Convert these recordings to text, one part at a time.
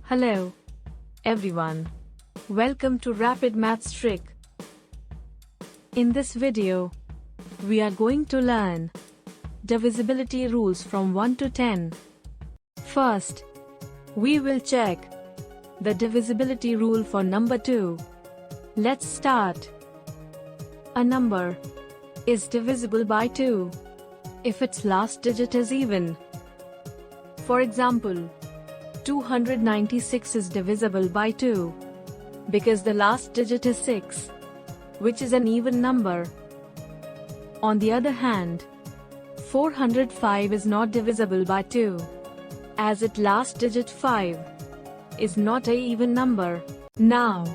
Hello, everyone. Welcome to Rapid Maths Trick. In this video, we are going to learn divisibility rules from 1 to 10. First, we will check the divisibility rule for number 2. Let's start. A number is divisible by 2 if its last digit is even. For example, 296 is divisible by 2 because the last digit is 6, which is an even number. On the other hand, 405 is not divisible by 2 as its last digit 5 is not an even number. Now,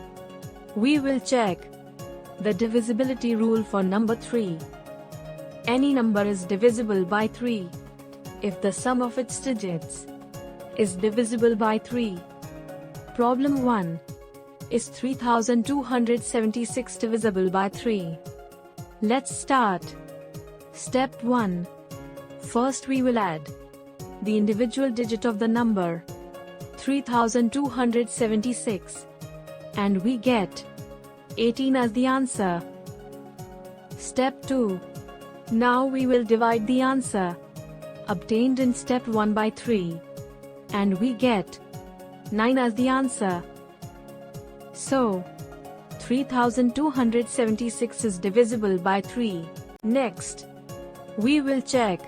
we will check the divisibility rule for number 3. Any number is divisible by 3 if the sum of its digits is divisible by 3. Problem 1. Is 3276 divisible by 3? Let's start. Step 1. First we will add the individual digit of the number 3276 and we get 18 as the answer. Step 2. Now we will divide the answer obtained in step 1 by 3 and we get 9 as the answer. So, 3276 is divisible by 3. Next, we will check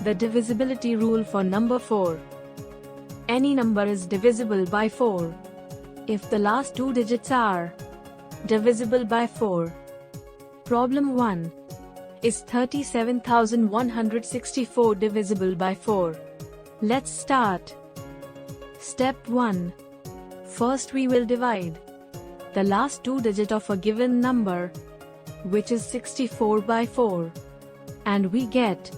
the divisibility rule for number 4. Any number is divisible by 4 if the last two digits are divisible by 4. Problem 1. Is 37,164 divisible by 4? Let's start. Step 1. First we will divide the last two digits of a given number, which is 64 by 4, and we get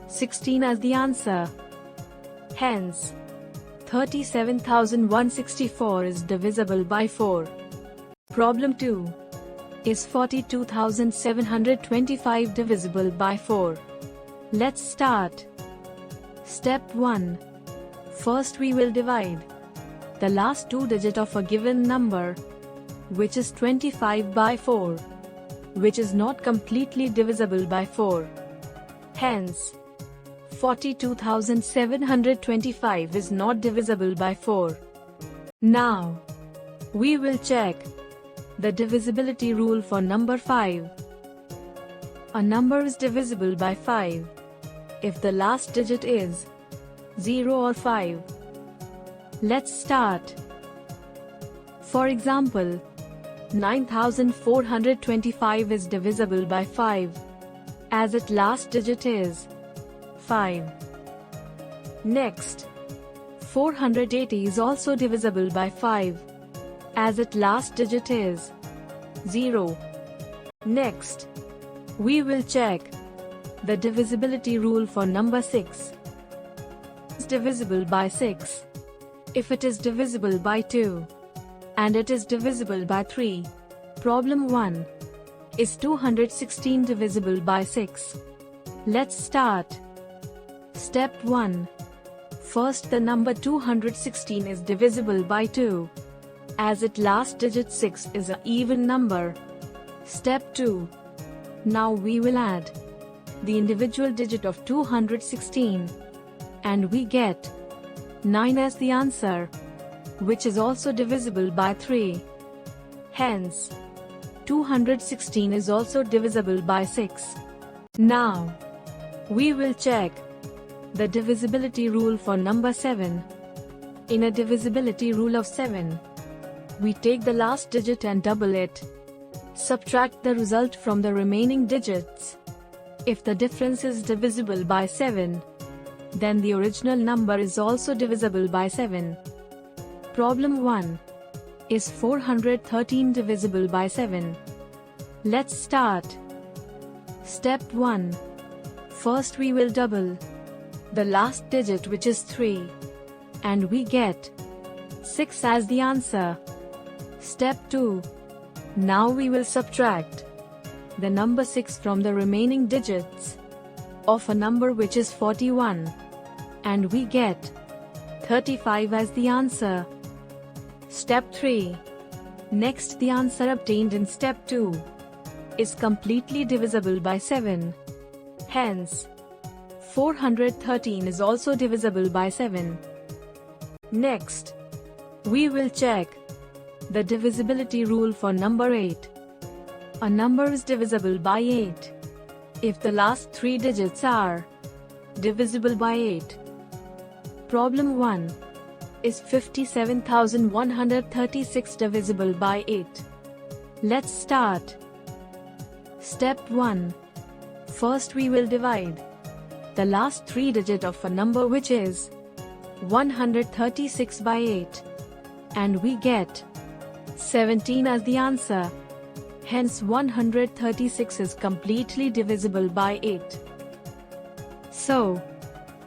16 as the answer. Hence, 37,164 is divisible by 4. Problem 2. Is 42,725 divisible by 4? Let's start. Step 1. First we will divide the last two digits of a given number, which is 25 by 4, which is not completely divisible by 4. Hence, 42,725 is not divisible by 4. Now, we will check the divisibility rule for number 5. A number is divisible by 5 if the last digit is 0 or 5. Let's start. For example, 9,425 is divisible by 5 as its last digit is 5. Next, 480 is also divisible by 5 as its last digit is 0. Next, we will check the divisibility rule for number 6. It's divisible by 6 if it is divisible by 2 and it is divisible by 3. Problem 1. Is 216 divisible by 6? Let's start. Step 1. First the number 216 is divisible by 2 as its last digit 6 is an even number. Step 2. Now we will add the individual digit of 216 and we get 9 as the answer, which is also divisible by 3. Hence, 216 is also divisible by 6. Now, we will check the divisibility rule for number 7. In a divisibility rule of 7, we take the last digit and double it. Subtract the result from the remaining digits. If the difference is divisible by 7, then the original number is also divisible by 7. Problem 1. Is 413 divisible by 7? Let's start. Step 1. First we will double the last digit, which is 3, and we get 6 as the answer. Step 2. Now we will subtract the number 6 from the remaining digits of a number which is 41, and we get 35 as the answer. Step 3. Next, the answer obtained in step 2 is completely divisible by 7. Hence, 413 is also divisible by 7. Next, we will check the divisibility rule for number 8. A number is divisible by 8 if the last 3 digits are divisible by 8. Problem 1. Is 57,136 divisible by 8? Let's start. Step 1. First we will divide the last 3 digits of a number which is 136 by 8, and we get 17 as the answer. Hence 136 is completely divisible by 8. So,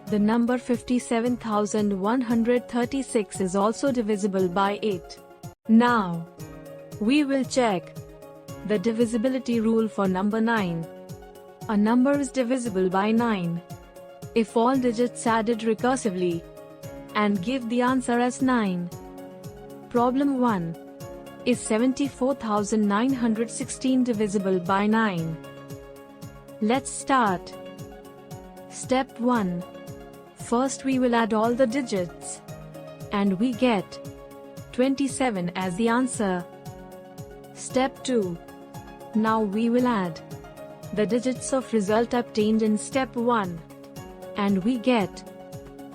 the number 57,136 is also divisible by 8. Now, we will check the divisibility rule for number 9. A number is divisible by 9 if all digits added recursively and give the answer as 9. Problem 1. Is 74,916 divisible by 9? Let's start. Step 1. First we will add all the digits, and we get 27 as the answer. Step 2. Now we will add the digits of result obtained in step 1, and we get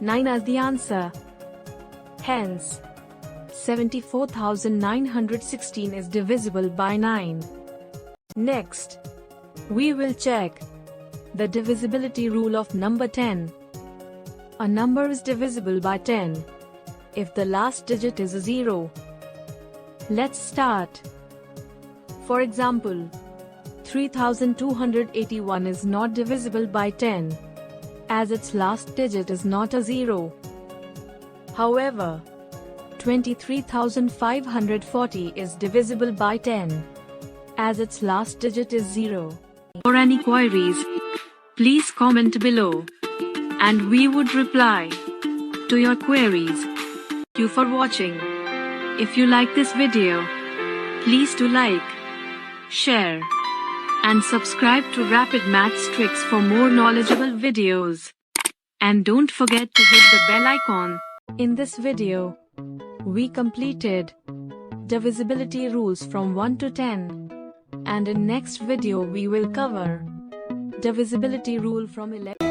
9 as the answer. Hence, 74,916 is divisible by 9. Next, we will check the divisibility rule of number 10. A number is divisible by 10 if the last digit is a 0. Let's start. For example, 3,281 is not divisible by 10 as its last digit is not a 0. However, 23,540 is divisible by 10 as its last digit is 0. For any queries, please comment below, and we would reply to your queries. Thank you for watching. If you like this video, please do like, share, and subscribe to Rapid Maths Tricks for more knowledgeable videos. And don't forget to hit the bell icon. In this video, we completed divisibility rules from 1 to 10. And in next video we will cover divisibility rule from 11.